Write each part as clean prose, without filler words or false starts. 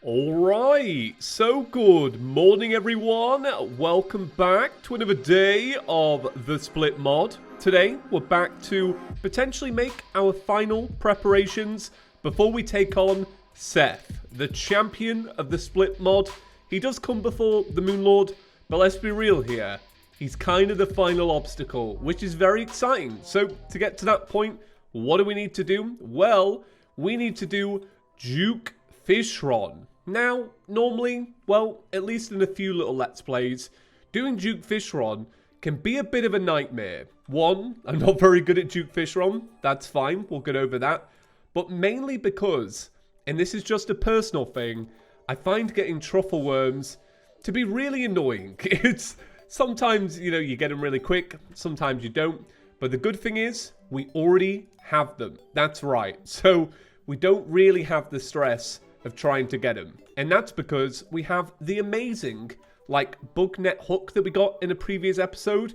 Alright, so good morning everyone, welcome back to another day of the Split mod. Today we're back to potentially make our final preparations before we take on Seth, the champion of the Split mod. He does come before the Moon Lord, but let's be real here, he's kind of the final obstacle, which is very exciting. So to get to that point, what do we need to do? Well, we need to do Duke Fishron. Now, normally, well, at least in a few little Let's Plays, doing Duke Fishron can be a bit of a nightmare. One, I'm not very good at Duke Fishron. That's fine, we'll get over that. But mainly because, and this is just a personal thing, I find getting truffle worms to be really annoying. It's sometimes, you know, you get them really quick, sometimes you don't. But the good thing is, we already have them. That's right. So, we don't really have the stress of trying to get them. And that's because we have the amazing, like, bug net hook that we got in a previous episode.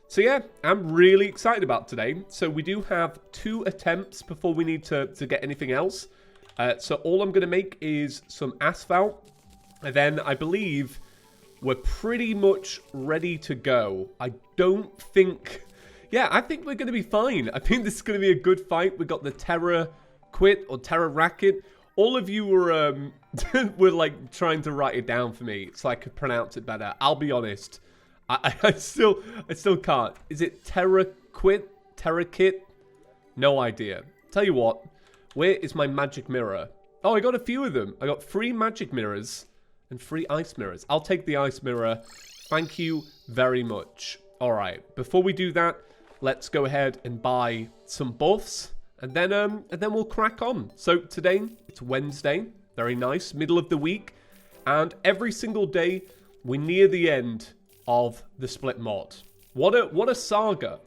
So yeah, I'm really excited about today. So we do have 2 attempts before we need to get anything else. So all I'm going to make is some asphalt. And then I believe we're pretty much ready to go. I don't think... Yeah, I think we're going to be fine. I think this is going to be a good fight. We got the Terra Quit or Terra Racket. All of you were were like trying to write it down for me so I could pronounce it better. I'll be honest, I still can't. Is it Terra Quit? Terra Kit? No idea. Tell you what, where is my magic mirror? Oh, I got a few of them. I got 3 magic mirrors and 3 ice mirrors. I'll take the ice mirror. Thank you very much. All right, before we do that, let's go ahead and buy some buffs. And then we'll crack on. So today, it's Wednesday. Very nice. Middle of the week. And every single day, we're near the end of the Split mod. What a saga.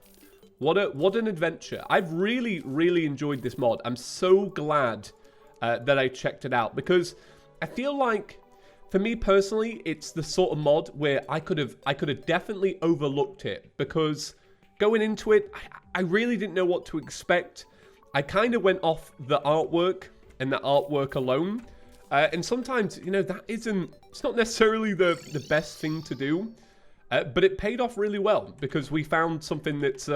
What an adventure. I've really, really enjoyed this mod. I'm so glad that I checked it out. Because I feel like, for me personally, it's the sort of mod where I could have definitely overlooked it. Because going into it, I really didn't know what to expect. I kind of went off the artwork and the artwork alone. And sometimes, you know, it's not necessarily the best thing to do. But it paid off really well because we found something that's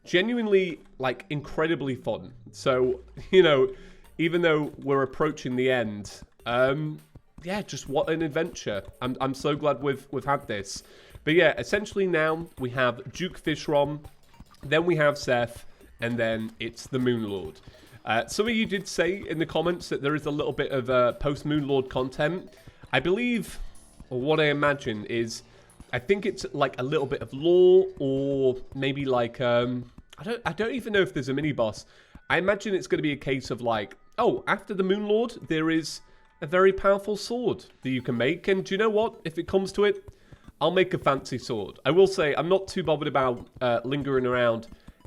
genuinely, like, incredibly fun. So, you know, even though we're approaching the end, yeah, just what an adventure. I'm so glad we've had this. But yeah, essentially now we have Duke Fishron, then we have Seth, and then it's the Moon Lord. Some of you did say in the comments that there is a little bit of post-Moon Lord content. I believe, or what I imagine is, I think it's like a little bit of lore, or maybe like, I don't even know if there's a mini-boss. I imagine it's going to be a case of like, oh, after the Moon Lord, there is a very powerful sword that you can make. And do you know what? If it comes to it, I'll make a fancy sword. I will say, I'm not too bothered about lingering around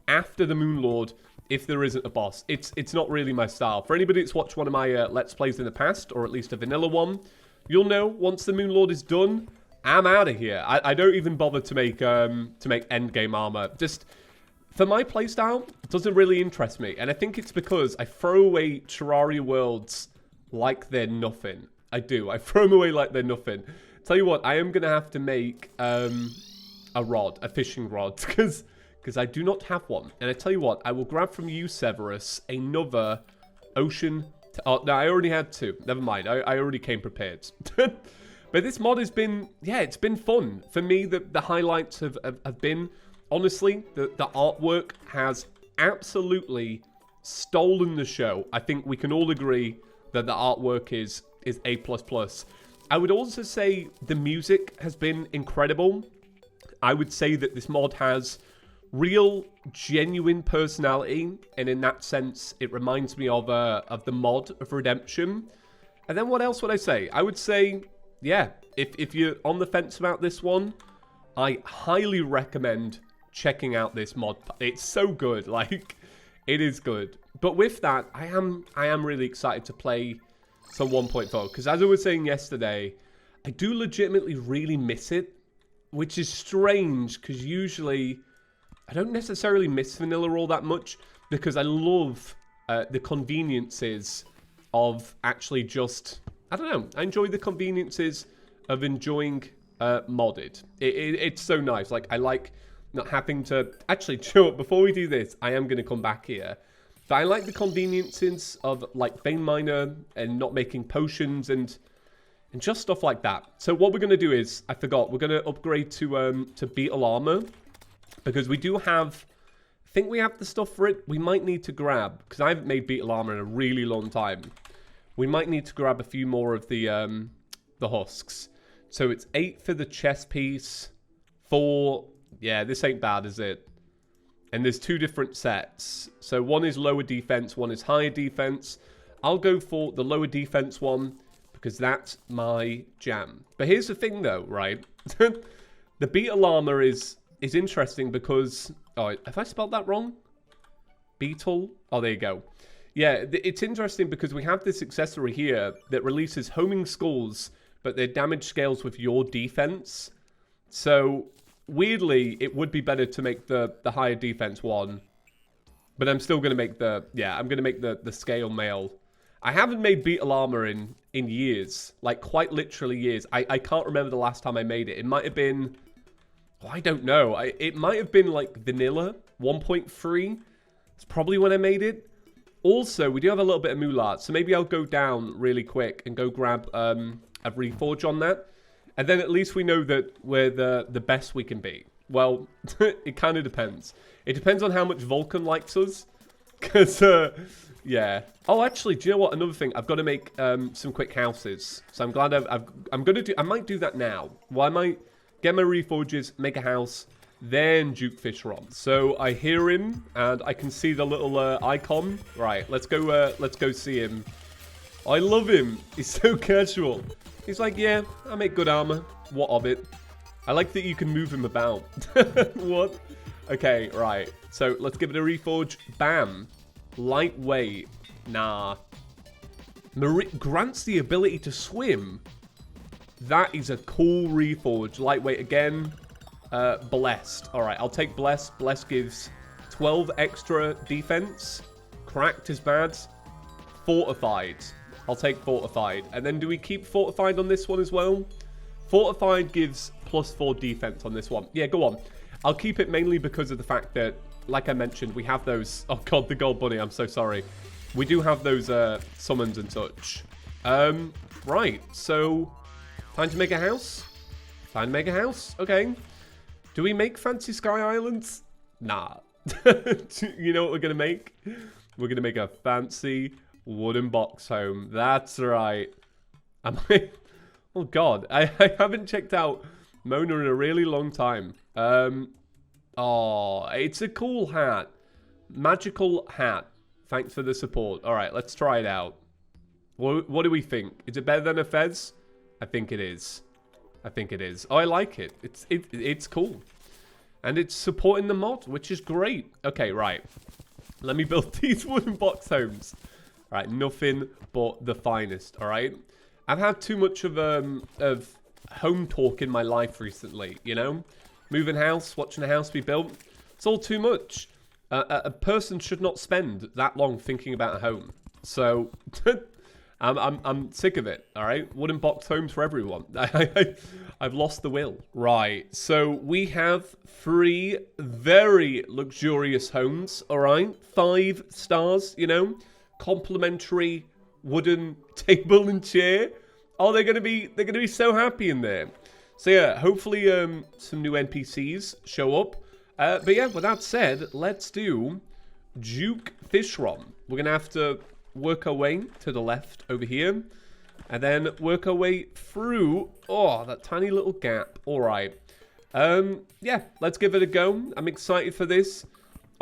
after the Moon Lord if there isn't a boss. It's not really my style. For anybody that's watched one of my Let's Plays in the past, or at least a vanilla one, you'll know once the Moon Lord is done, I'm out of here. I don't even bother to make endgame armor. Just, for my playstyle, it doesn't really interest me. And I think it's because I throw away Terraria worlds like they're nothing. I do. I throw them away like they're nothing. Tell you what, I am going to have to make a rod, a fishing rod, because I do not have one. And I tell you what, I will grab from you, Severus, another ocean... Oh, no, I already had 2. Never mind, I already came prepared. But this mod has been... Yeah, it's been fun. For me, the highlights have been... Honestly, the artwork has absolutely stolen the show. I think we can all agree that the artwork is A++. I would also say the music has been incredible. I would say that this mod has real, genuine personality, and in that sense, it reminds me of the mod of Redemption. And then what else would I say? I would say, yeah, if you're on the fence about this one, I highly recommend checking out this mod. It's so good, like, it is good. But with that, I am really excited to play some 1.4, because as I was saying yesterday, I do legitimately really miss it, which is strange, because usually I don't necessarily miss vanilla all that much, because I love the conveniences of actually just, I don't know. I enjoy the conveniences of enjoying modded. It's so nice. Like, I like not having to... Actually, chill. Before we do this, I am going to come back here. But I like the conveniences of, like, vein miner and not making potions and just stuff like that. So what we're going to do is, I forgot, we're going to upgrade to beetle armor. Because we do have... I think we have the stuff for it. We might need to grab, because I haven't made beetle armor in a really long time. We might need to grab a few more of the husks. So it's 8 for the chest piece. 4... Yeah, this ain't bad, is it? And there's 2 different sets. So one is lower defense, one is higher defense. I'll go for the lower defense one, because that's my jam. But here's the thing, though, right? The beetle armor is interesting because... Oh, have I spelled that wrong? Beetle? Oh, there you go. Yeah, it's interesting because we have this accessory here that releases homing skulls, but their damage scales with your defense. So, weirdly, it would be better to make the higher defense one. But I'm still going to make the... Yeah, I'm going to make the scale male. I haven't made beetle armor in years. Like, quite literally years. I can't remember the last time I made it. It might have been... Oh, I don't know. It might have been, like, vanilla 1.3. It's probably when I made it. Also, we do have a little bit of moolah, so maybe I'll go down really quick and go grab a reforge on that. And then at least we know that we're the best we can be. Well, it kind of depends. It depends on how much Vulcan likes us. Because, yeah. Oh, actually, do you know what? Another thing, I've got to make some quick houses. So I'm glad I'm going to do... I might do that now. Well, I might get my reforges, make a house... Then Duke Fishron. So I hear him, and I can see the little icon. Right, let's go see him. I love him. He's so casual. He's like, yeah, I make good armor. What of it? I like that you can move him about. What? Okay, right. So let's give it a reforge. Bam. Lightweight. Nah. Grants the ability to swim. That is a cool reforge. Lightweight again. Blessed. Alright, I'll take Blessed. Blessed gives 12 extra defense. Cracked is bad. Fortified. I'll take Fortified. And then do we keep Fortified on this one as well? Fortified gives +4 defense on this one. Yeah, go on. I'll keep it mainly because of the fact that, like I mentioned, we have those... Oh god, the gold bunny, I'm so sorry. We do have those summons and such. Right, so... Time to make a house? Time to make a house? Okay. Do we make fancy sky islands? Nah. You know what we're going to make? We're going to make a fancy wooden box home. That's right. Oh, God. I haven't checked out Mona in a really long time. Oh, it's a cool hat. Magical hat. Thanks for the support. All right, let's try it out. What do we think? Is it better than a fez? I think it is. I think it is. Oh, I like it. It's cool. And it's supporting the mod, which is great. Okay, right. Let me build these wooden box homes. All right, nothing but the finest, all right? I've had too much of home talk in my life recently, you know? Moving house, watching a house be built. It's all too much. A person should not spend that long thinking about a home. So... I'm sick of it, all right? Wooden box homes for everyone. I've lost the will. Right, so we have 3 very luxurious homes, all right? 5 stars, you know? Complimentary wooden table and chair. Oh, they're gonna be so happy in there. So yeah, hopefully some new NPCs show up. But yeah, with that said, let's do Duke Fishron. We're gonna have to work our way to the left over here, and then work our way through, oh, that tiny little gap. All right. Yeah, let's give it a go. I'm excited for this.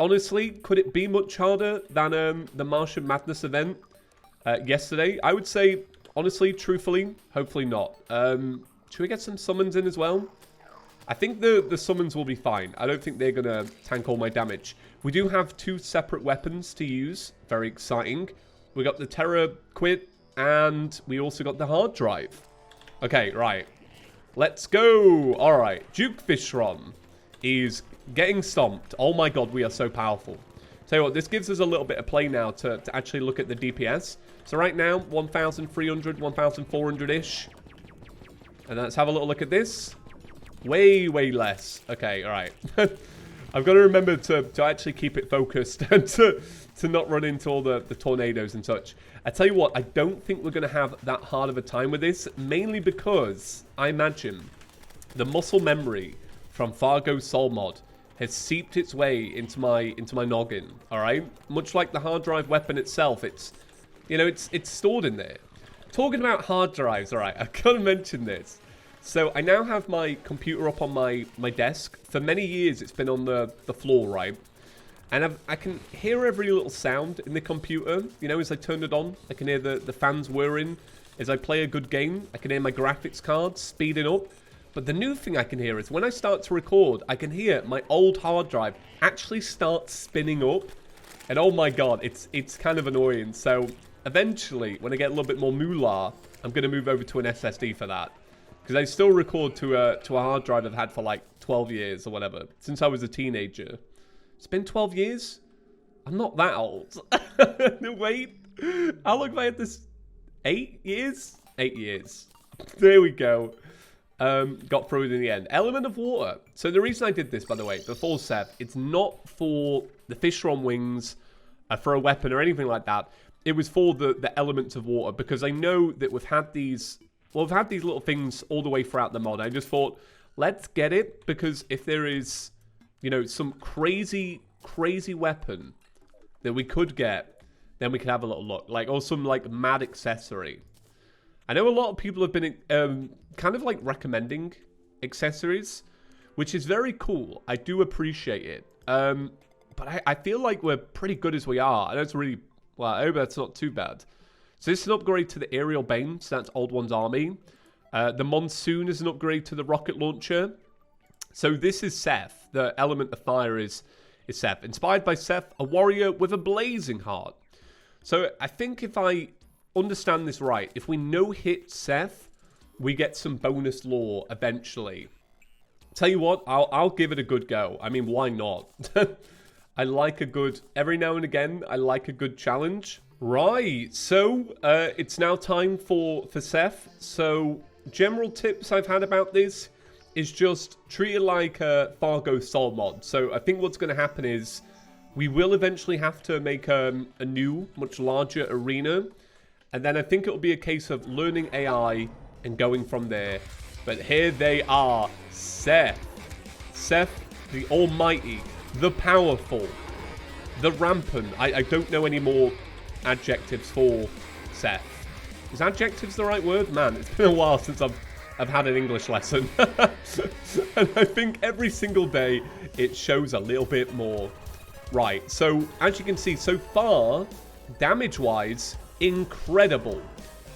Honestly, could it be much harder than the Martian Madness event yesterday? I would say, honestly, truthfully, hopefully not. Should we get some summons in as well? I think the summons will be fine. I don't think they're going to tank all my damage. We do have 2 separate weapons to use. Very exciting. We got the Terra Quid, and we also got the hard drive. Okay, right. Let's go. All right. Duke Fishron is getting stomped. Oh my god, we are so powerful. Tell you what, this gives us a little bit of play now to actually look at the DPS. So right now, 1,300, 1,400-ish. And let's have a little look at this. Way, way less. Okay, all right. I've got to remember to actually keep it focused and to not run into all the tornadoes and such. I tell you what, I don't think we're going to have that hard of a time with this, mainly because I imagine the muscle memory from Fargo Soul Mod has seeped its way into my noggin, all right? Much like the hard drive weapon itself, it's, you know, it's stored in there. Talking about hard drives, all right, I've got to mention this. So I now have my computer up on my desk. For many years, it's been on the floor, right? And I can hear every little sound in the computer. You know, as I turn it on, I can hear the fans whirring. As I play a good game, I can hear my graphics card speeding up. But the new thing I can hear is when I start to record, I can hear my old hard drive actually start spinning up. And oh my god, it's kind of annoying. So eventually, when I get a little bit more moolah, I'm going to move over to an SSD for that. Because I still record to a hard drive I've had for like 12 years or whatever, since I was a teenager. It's been 12 years? I'm not that old. No, wait. How long have I had this? 8 years? 8 years. There we go. Got through it in the end. Element of water. So the reason I did this, by the way, before Seth, it's not for the Fishron wings, for a weapon or anything like that. It was for the elements of water, because I know that we've had these... Well, we've had these little things all the way throughout the mod. I just thought, let's get it, because if there is, you know, some crazy, crazy weapon that we could get, then we can have a little look. Like, or some, like, mad accessory. I know a lot of people have been kind of, like, recommending accessories, which is very cool. I do appreciate it. But I feel like we're pretty good as we are. I know it's really... Well, I hope that's not too bad. So this is an upgrade to the Aerial Bane, so that's Old One's army. The Monsoon is an upgrade to the rocket launcher. So this is Seth. The element of fire is Seth. Inspired by Seth, a warrior with a blazing heart. So I think if I understand this right, if we no-hit Seth, we get some bonus lore eventually. Tell you what, I'll give it a good go. I mean, why not? I like a good... Every now and again, I like a good challenge. Right, so it's now time for Seth. So general tips I've had about this is just treat it like a Fargo Soul mod. So I think what's going to happen is we will eventually have to make a new, much larger arena. And then I think it'll be a case of learning AI and going from there. But here they are, Seth. Seth, the almighty, the powerful, the rampant. I don't know any more adjectives for Seth. Is adjectives the right word? Man, it's been a while since I've had an English lesson. And I think every single day it shows a little bit more. Right, so as you can see so far, damage-wise, incredible.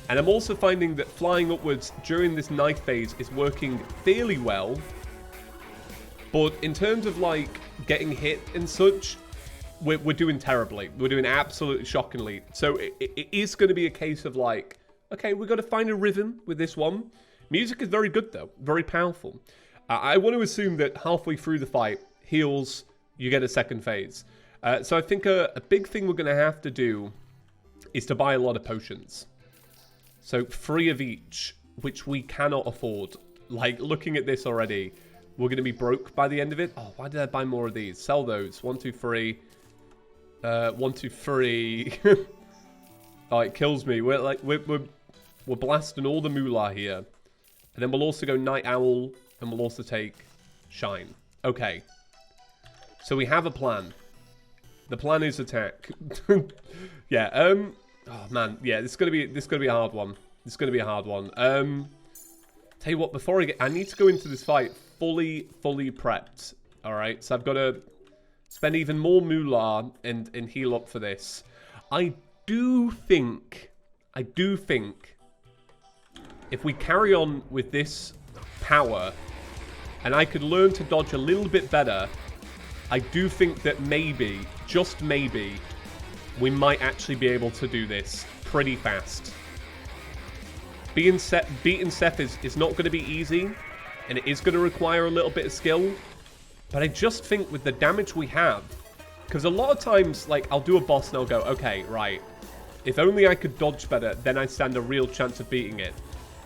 And I'm also finding that flying upwards during this knife phase is working fairly well. But in terms of like getting hit and such, we're doing terribly. We're doing absolutely shockingly. So it is going to be a case of like, okay, we've got to find a rhythm with this one. Music is very good though, very powerful. I want to assume that halfway through the fight, heals, you get a second phase. So I think a big thing we're going to have to do is to buy a lot of potions. So 3 of each, which we cannot afford. Like looking at this already, we're going to be broke by the end of it. Oh, why did I buy more of these? Sell those. 1, 2, 3. 1, 2, 3. Oh, it kills me. We're blasting all the moolah here. And then we'll also go Night Owl, and we'll also take Shine. Okay. So we have a plan. The plan is attack. Yeah, oh man, yeah, this is gonna be a hard one. This is gonna be a hard one. Tell you what, before I need to go into this fight fully prepped. Alright, so I've got to spend even more moolah and heal up for this. I do think if we carry on with this power and I could learn to dodge a little bit better, I do think that maybe, just maybe, we might actually be able to do this pretty fast. Beating Seth is not going to be easy, and it is going to require a little bit of skill. But I just think with the damage we have, because a lot of times, like, I'll do a boss and I'll go, okay, right, If only I could dodge better, then I stand a real chance of beating it.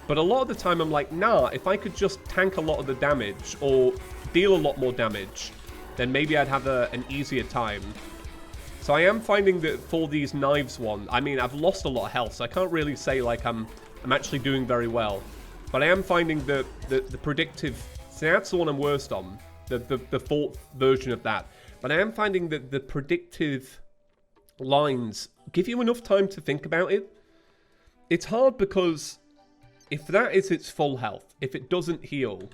But a lot of the time I'm like, nah, if I could just tank a lot of the damage or deal a lot more damage, then maybe I'd have an easier time. So I am finding that for these knives one, I mean, I've lost a lot of health, so I can't really say like I'm actually doing very well. But I am finding that the predictive, see, that's the one I'm worst on, the fourth version of that. But I am finding that the predictive lines give you enough time to think about it. It's hard because if that is its full health, if it doesn't heal,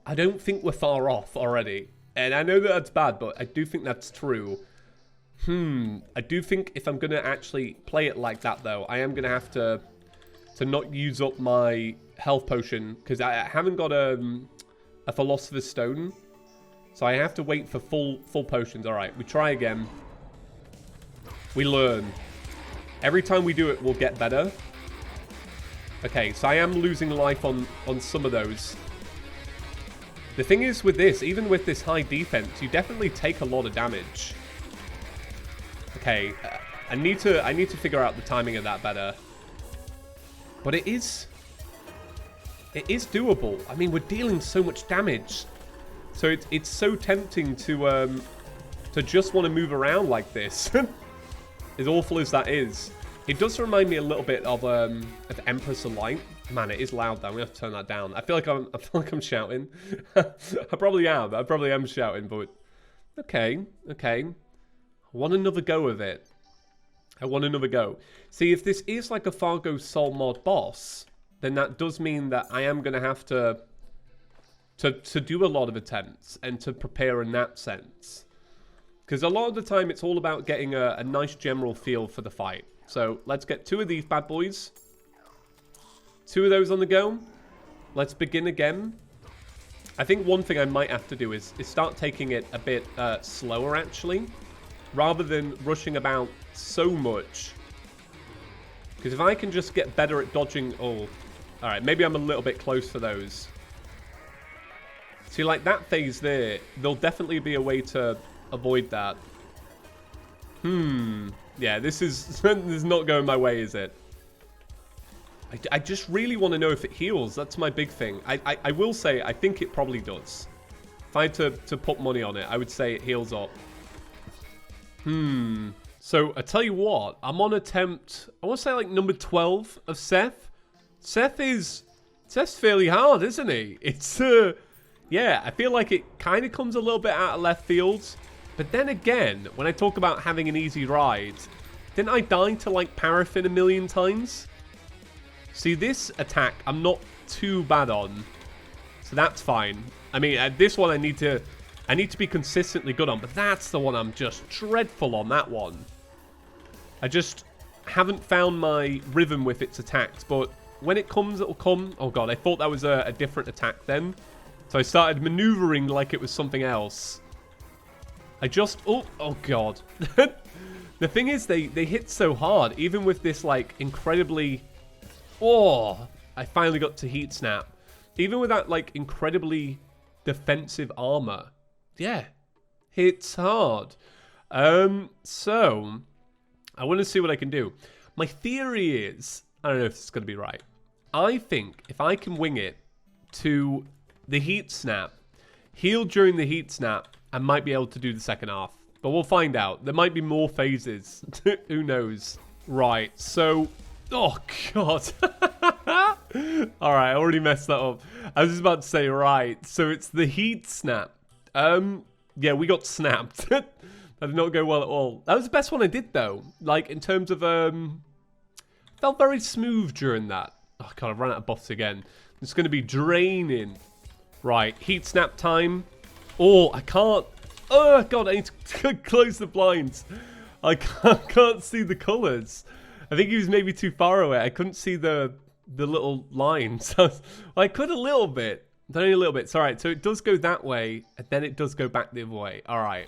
I don't think we're far off already. And I know that that's bad, but I do think that's true. I do think if I'm going to actually play it like that, though, I am going to have to not use up my health potion, because I haven't got a Philosopher's Stone. So I have to wait for full potions. All right, we try again. We learn. Every time we do it, we'll get better. Okay, so I am losing life on some of those. The thing is with this, even with this high defense, you definitely take a lot of damage. Okay, I need to figure out the timing of that better. But it is doable. I mean, we're dealing so much damage. So it's so tempting to just want to move around like this. As awful as that is. It does remind me a little bit of Empress of Light. Man, it is loud though. We have to turn that down. I feel like I'm shouting. I probably am. I probably am shouting, but okay. I want another go of it. I want another go. See, if this is like a Fargo Soul mod boss, then that does mean that I am going to have to do a lot of attempts and to prepare in that sense. Because a lot of the time it's all about getting a nice general feel for the fight. So let's get 2 of these bad boys. 2 of those on the go. Let's begin again. I think one thing I might have to do is start taking it a bit slower, actually. Rather than rushing about so much. Because if I can just get better at dodging... Oh, alright, maybe I'm a little bit close for those. See, like that phase there, there'll definitely be a way to avoid that. Yeah, this is not going my way, is it? I just really want to know if it heals. That's my big thing. I will say, I think it probably does. If I had to put money on it, I would say it heals up. So, I tell you what, I'm on attempt, I want to say like number 12 of Seth. Seth's fairly hard, isn't he? It's, yeah, I feel like it kind of comes a little bit out of left field. But then again, when I talk about having an easy ride, didn't I die to like paraffin a million times? See, this attack I'm not too bad on, so that's fine. I mean, this one I need to be consistently good on, but that's the one I'm just dreadful on, that one. I just haven't found my rhythm with its attacks, but when it comes, it'll come. Oh god, I thought that was a different attack then. So I started maneuvering like it was something else. I just... Oh god. The thing is, they hit so hard, even with this, like, incredibly... Oh, I finally got to heat snap. Even with that, like, incredibly defensive armor. Yeah, hits hard. So, I want to see what I can do. My theory is... I don't know if this is going to be right. I think if I can wing it to the heat snap, heal during the heat snap, I might be able to do the second half. But we'll find out. There might be more phases. Who knows? Right, so... Oh, God. Alright, I already messed that up. I was just about to say, right, so it's the heat snap. Yeah, we got snapped. That did not go well at all. That was the best one I did, though. Like, in terms of, felt very smooth during that. Oh, God, I've run out of buffs again. It's going to be draining. Right, heat snap time. Oh, I can't. Oh, God, I need to close the blinds. I can't see the colours. I think he was maybe too far away. I couldn't see the little lines. Well, I could a little bit. But only a little bit. It's all right. So it does go that way, and then it does go back the other way. All right.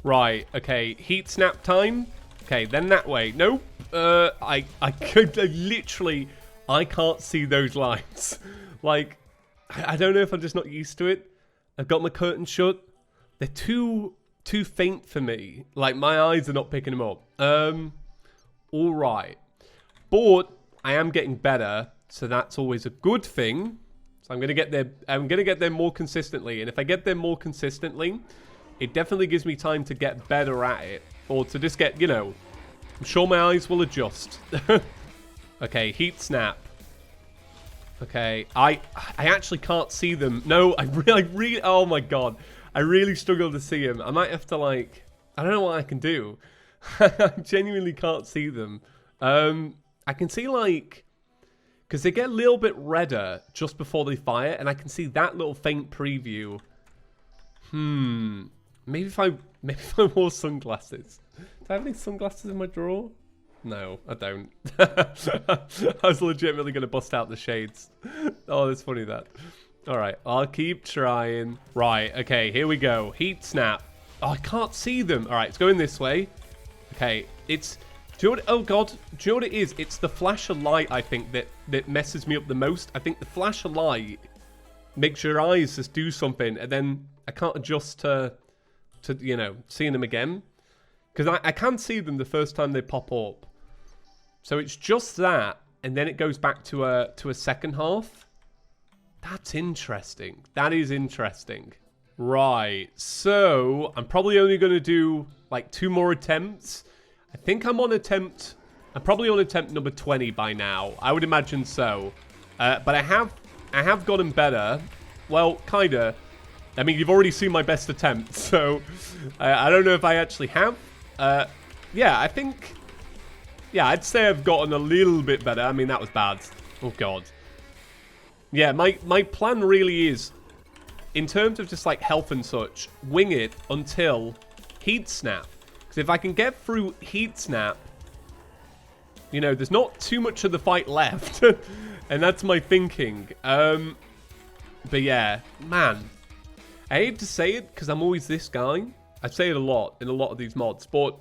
Right. Okay. Heat snap time. Okay. Then that way. Nope. I literally, I can't see those lines. Like, I don't know if I'm just not used to it. I've got my curtain shut. They're too faint for me. Like, my eyes are not picking them up. all right. But I am getting better, so that's always a good thing. So I'm going to get there. I'm going to get there more consistently. And if I get there more consistently, it definitely gives me time to get better at it. Or to just get, you know, I'm sure my eyes will adjust. Okay, heat snap. Okay, I actually can't see them. No, I really, oh my god. I really struggle to see them. I might have to, like, I don't know what I can do. I genuinely can't see them. I can see, like, because they get a little bit redder just before they fire, and I can see that little faint preview. Maybe if I wore sunglasses. Do I have any sunglasses in my drawer? No, I don't. I was legitimately going to bust out the shades. Oh, that's funny, that. All right, I'll keep trying. Right, okay, here we go. Heat snap. Oh, I can't see them. All right, it's going this way. Okay, it's... Do you know what... Oh, God. Do you know what it is? It's the flash of light, I think, that messes me up the most. I think the flash of light makes your eyes just do something, and then I can't adjust to you know, seeing them again. Because I can see them the first time they pop up. So it's just that, and then it goes back to a second half. That's interesting. That is interesting. Right, so I'm probably only going to do like 2 more attempts. I think I'm probably on attempt number 20 by now. I would imagine so. But I have gotten better. Well, kinda. I mean, you've already seen my best attempt, so I don't know if I actually have. Yeah, I think... Yeah, I'd say I've gotten a little bit better. I mean, that was bad. Oh, God. Yeah, my plan really is, in terms of just, like, health and such, wing it until heat snap. Because if I can get through heat snap, you know, there's not too much of the fight left. And that's my thinking. But, yeah, man. I hate to say it, because I'm always this guy. I say it a lot in a lot of these mods, but...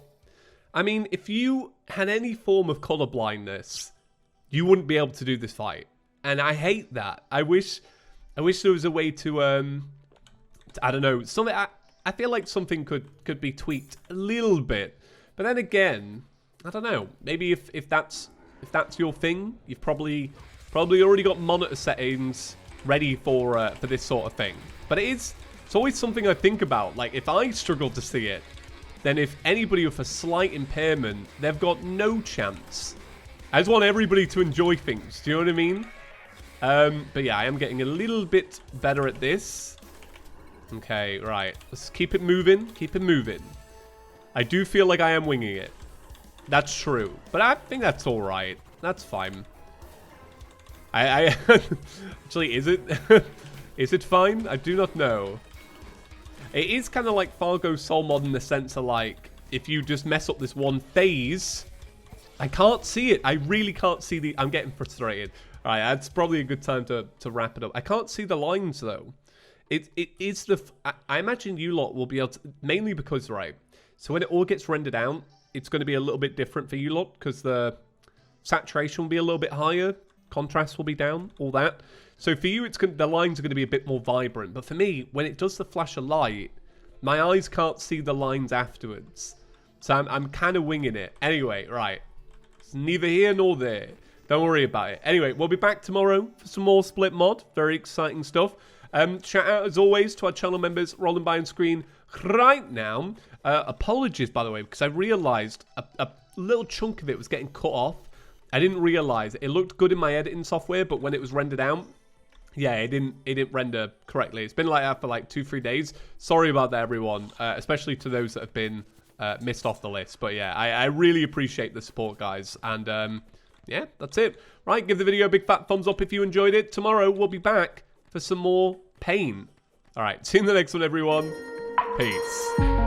I mean, if you had any form of colorblindness, you wouldn't be able to do this fight. And I hate that. I wish there was a way to I don't know, something. I feel like something could be tweaked a little bit. But then again, I don't know. Maybe if that's your thing, you've probably already got monitor settings ready for this sort of thing. But it's always something I think about. Like, if I struggle to see it, then if anybody with a slight impairment, they've got no chance. I just want everybody to enjoy things. Do you know what I mean? But yeah, I am getting a little bit better at this. Okay, right. Let's keep it moving. Keep it moving. I do feel like I am winging it. That's true. But I think that's all right. That's fine. Actually, is it? Is it fine? I do not know. It is kind of like Fargo's Soul mod in the sense of, like, if you just mess up this one phase, I can't see it. I really can't see the... I'm getting frustrated. All right, that's probably a good time to wrap it up. I can't see the lines, though. It is the... I imagine you lot will be able to... Mainly because, right, so when it all gets rendered out, it's going to be a little bit different for you lot because the saturation will be a little bit higher. Contrast will be down, all that. So for you, the lines are going to be a bit more vibrant. But for me, when it does the flash of light, my eyes can't see the lines afterwards. So I'm kind of winging it. Anyway, right. It's neither here nor there. Don't worry about it. Anyway, we'll be back tomorrow for some more Split Mod. Very exciting stuff. Shout out, as always, to our channel members rolling by on screen right now. Apologies, by the way, because I realized a little chunk of it was getting cut off. I didn't realize it. It looked good in my editing software, but when it was rendered out, yeah, it didn't render correctly. It's been like that for like 2-3 days. Sorry about that, everyone, especially to those that have been missed off the list. But yeah, I really appreciate the support, guys. And yeah, that's it. Right, give the video a big fat thumbs up if you enjoyed it. Tomorrow, we'll be back for some more pain. All right, see you in the next one, everyone. Peace.